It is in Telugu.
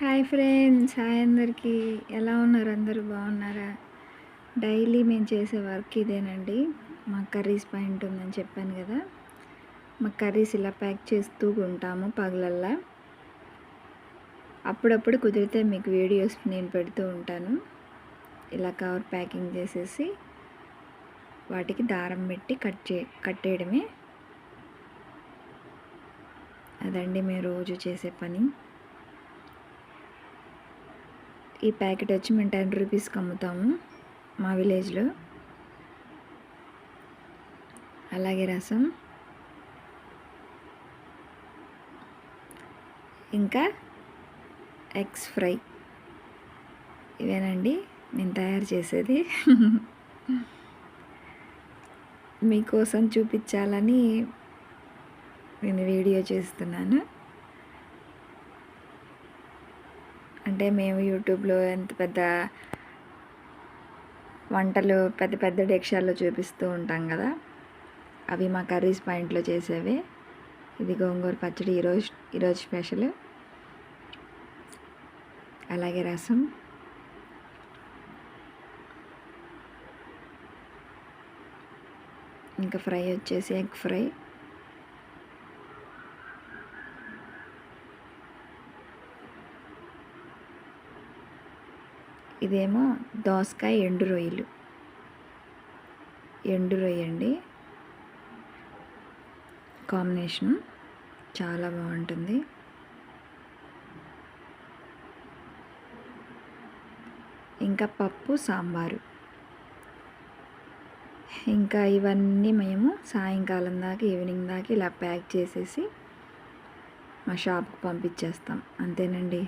హాయ్ ఫ్రెండ్స్, హాయ్ అందరికీ. ఎలా ఉన్నారు? అందరూ బాగున్నారా? డైలీ మేము చేసే వర్క్ ఇదేనండి. మా కర్రీస్ పాయింట్ ఉందని చెప్పాను కదా. మా కర్రీస్ ఇలా ప్యాక్ చేస్తూ ఉంటాము పగలల్లా. అప్పుడప్పుడు కుదిరితే మీకు వీడియోస్ నేను పెడుతూ ఉంటాను. ఇలా కవర్ ప్యాకింగ్ చేసేసి వాటికి దారం పెట్టి కట్టేయడమే. అదండి మేము రోజు చేసే పని. ఈ ప్యాకెట్ వచ్చి మేము 10 రూపీస్కి అమ్ముతాము మా విలేజ్లో. అలాగే రసం, ఇంకా ఎగ్స్ ఫ్రై, ఇవేనండి నేను తయారు చేసేది. మీకోసం చూపించాలని నేను వీడియో చేస్తున్నాను. అంటే మేము యూట్యూబ్లో ఎంత పెద్ద వంటలు పెద్ద పెద్ద డెక్షాల్లో చూపిస్తూ ఉంటాం కదా, అవి మా కర్రీస్ పాయింట్లో చేసేవి. ఇది గోంగూర పచ్చడి ఈరోజు స్పెషల్. అలాగే రసం, ఇంకా ఫ్రై వచ్చేసి ఎగ్ ఫ్రై. ఇదేమో దోసకాయ ఎండు రొయ్యలు, ఎండు రొయ్య అండి. కాంబినేషన్ చాలా బాగుంటుంది. ఇంకా పప్పు, సాంబారు. ఇంకా ఇవన్నీ మేము సాయంకాలం దాకా, ఈవినింగ్ దాకా ఇలా ప్యాక్ చేసేసి మా షాప్కి పంపించేస్తాం. అంతేనండి.